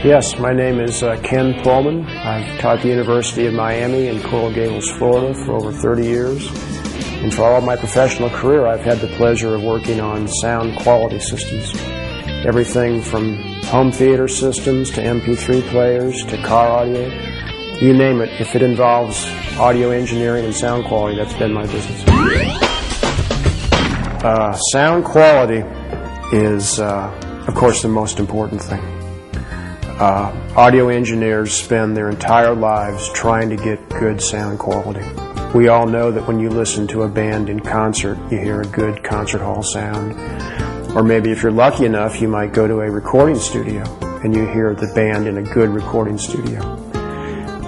Yes, my name is Ken Pohlmann. I've taught at the University of Miami in Coral Gables, Florida for over 30 years. And for all of my professional career, I've had the pleasure of working on sound quality systems. Everything from home theater systems to MP3 players to car audio. You name it, if it involves audio engineering and sound quality, that's been my business. Sound quality is, of course, the most important thing. Audio engineers spend their entire lives trying to get good sound quality. We all know that when you listen to a band in concert, you hear a good concert hall sound. Or maybe if you're lucky enough, you might go to a recording studio and you hear the band in a good recording studio.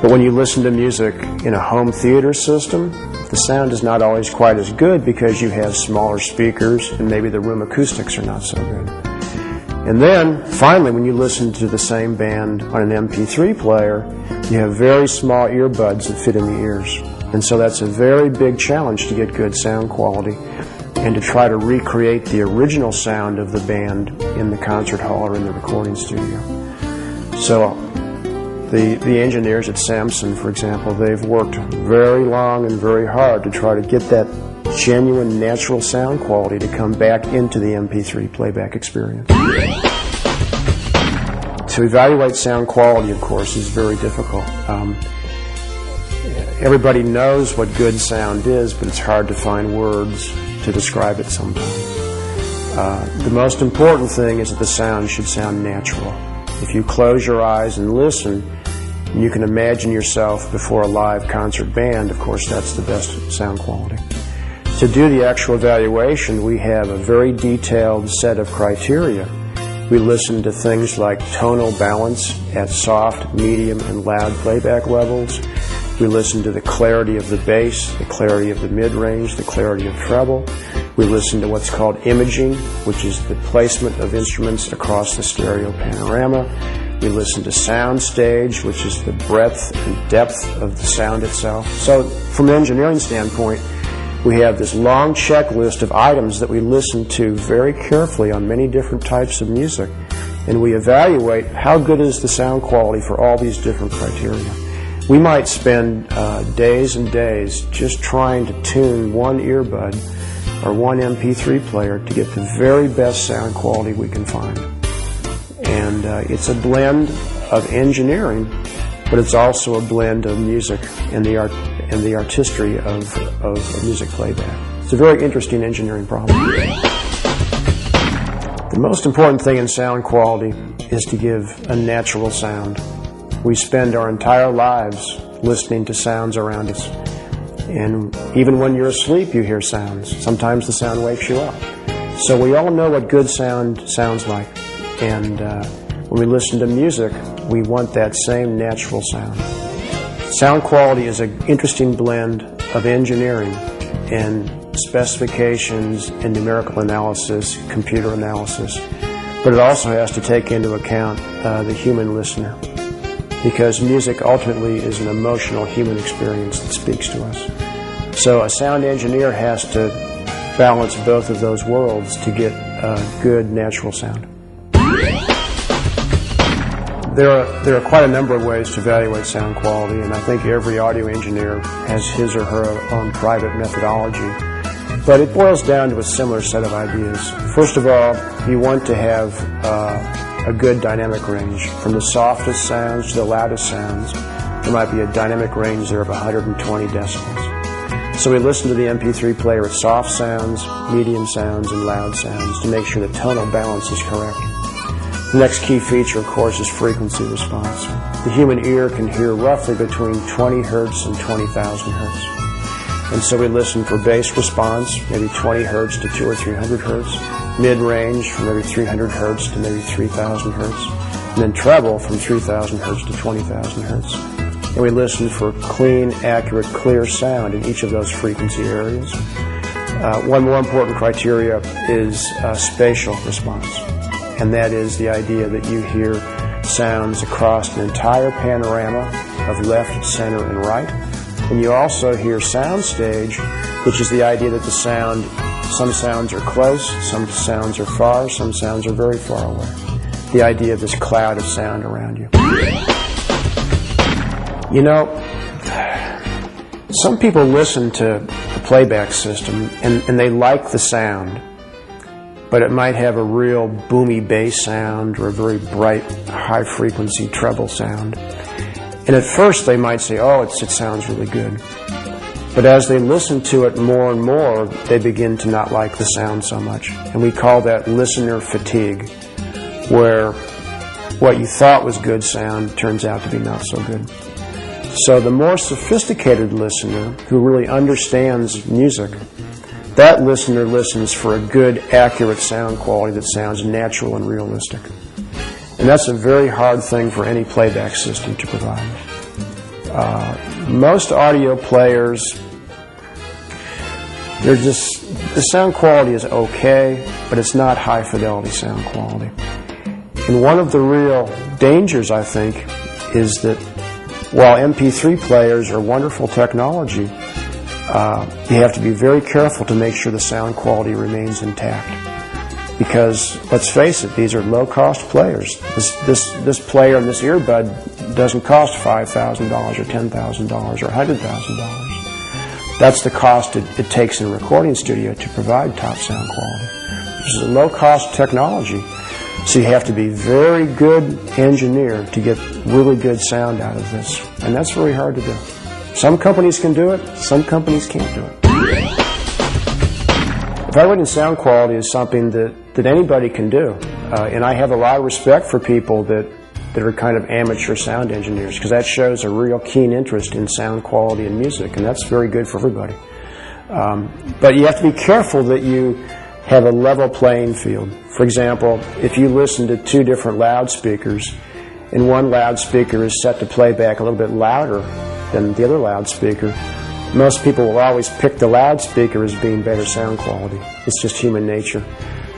But when you listen to music in a home theater system, the sound is not always quite as good because you have smaller speakers and maybe the room acoustics are not so good. And then, finally, when you listen to the same band on an MP3 player, you have very small earbuds that fit in the ears. And so that's a very big challenge to get good sound quality and to try to recreate the original sound of the band in the concert hall or in the recording studio. So the engineers at Samson, for example, they've worked very long and very hard to try to get that genuine natural sound quality to come back into the MP3 playback experience. To evaluate sound quality, of course, is very difficult. Everybody knows what good sound is, but it's hard to find words to describe it sometimes. The most important thing is that the sound should sound natural. If you close your eyes and listen, and you can imagine yourself before a live concert band, of course, that's the best sound quality. To do the actual evaluation, we have a very detailed set of criteria. We listen to things like tonal balance at soft, medium, and loud playback levels. We listen to the clarity of the bass, the clarity of the mid-range, the clarity of treble. We listen to what's called imaging, which is the placement of instruments across the stereo panorama. We listen to sound stage, which is the breadth and depth of the sound itself. So from an engineering standpoint, we have this long checklist of items that we listen to very carefully on many different types of music, and we evaluate how good is the sound quality for all these different criteria. We might spend days and days just trying to tune one earbud or one MP3 player to get the very best sound quality we can find. And it's a blend of engineering, but it's also a blend of music and the artistry of music playback. It's a very interesting engineering problem. The most important thing in sound quality is to give a natural sound. We spend our entire lives listening to sounds around us. And even when you're asleep, you hear sounds. Sometimes the sound wakes you up. So we all know what good sound sounds like. And when we listen to music, we want that same natural sound. Sound quality is an interesting blend of engineering and specifications and numerical analysis, computer analysis. But it also has to take into account the human listener, because music ultimately is an emotional human experience that speaks to us. So a sound engineer has to balance both of those worlds to get good natural sound. There are quite a number of ways to evaluate sound quality, and I think every audio engineer has his or her own private methodology. But it boils down to a similar set of ideas. First of all, you want to have a good dynamic range. From the softest sounds to the loudest sounds, there might be a dynamic range there of 120 decibels. So we listen to the MP3 player at soft sounds, medium sounds, and loud sounds to make sure the tonal balance is correct. The next key feature, of course, is frequency response. The human ear can hear roughly between 20 hertz and 20,000 hertz. And so we listen for bass response, maybe 20 hertz to 200 or 300 hertz, mid-range from maybe 300 hertz to maybe 3,000 hertz, and then treble from 3,000 hertz to 20,000 hertz. And we listen for clean, accurate, clear sound in each of those frequency areas. One more important criteria is spatial response. And that is the idea that you hear sounds across an entire panorama of left, center, and right. And you also hear sound stage, which is the idea that the sound, some sounds are close, some sounds are far, some sounds are very far away. the idea of this cloud of sound around you. You know, some people listen to a playback system and they like the sound, but it might have a real boomy bass sound or a very bright, high-frequency treble sound. And at first they might say, oh, it sounds really good. But as they listen to it more and more, they begin to not like the sound so much. And we call that listener fatigue, where what you thought was good sound turns out to be not so good. So the more sophisticated listener who really understands music, that listener listens for a good, accurate sound quality that sounds natural and realistic. And that's a very hard thing for any playback system to provide. Most audio players, the sound quality is okay, but it's not high fidelity sound quality. And one of the real dangers, I think, is that while MP3 players are wonderful technology, you have to be very careful to make sure the sound quality remains intact. Because, let's face it, these are low-cost players. This player and this earbud doesn't cost $5,000 or $10,000 or $100,000. That's the cost it takes in a recording studio to provide top sound quality. This is a low-cost technology, so you have to be very good engineer to get really good sound out of this. And that's very hard to do. Some companies can do it, some companies can't do it. Evaluating sound quality is something that anybody can do. And I have a lot of respect for people that are kind of amateur sound engineers, because that shows a real keen interest in sound quality and music, and that's very good for everybody. But you have to be careful that you have a level playing field. For example, if you listen to two different loudspeakers, and one loudspeaker is set to play back a little bit louder than the other loudspeaker, most people will always pick the loudspeaker as being better sound quality. It's just human nature.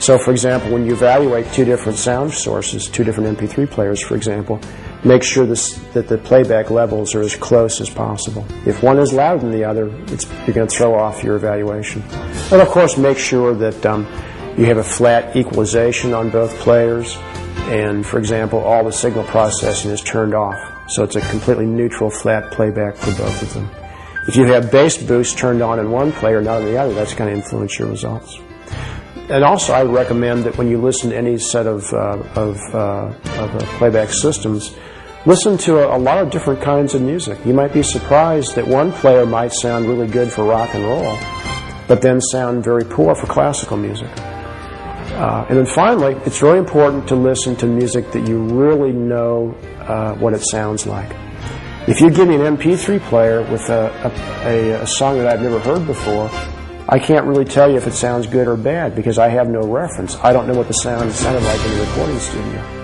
So, for example, when you evaluate two different sound sources, two different MP3 players, for example, make sure that the playback levels are as close as possible. If one is louder than the other, you're going to throw off your evaluation. And, of course, make sure that you have a flat equalization on both players. And, for example, all the signal processing is turned off. So it's a completely neutral, flat playback for both of them. If you have bass boost turned on in one player, not in the other, that's going to influence your results. And also, I recommend that when you listen to any set of playback systems, listen to a lot of different kinds of music. You might be surprised that one player might sound really good for rock and roll, but then sound very poor for classical music. And then finally, it's very important to listen to music that you really know what it sounds like. If you give me an MP3 player with a song that I've never heard before, I can't really tell you if it sounds good or bad because I have no reference. I don't know what the sound sounded like in the recording studio.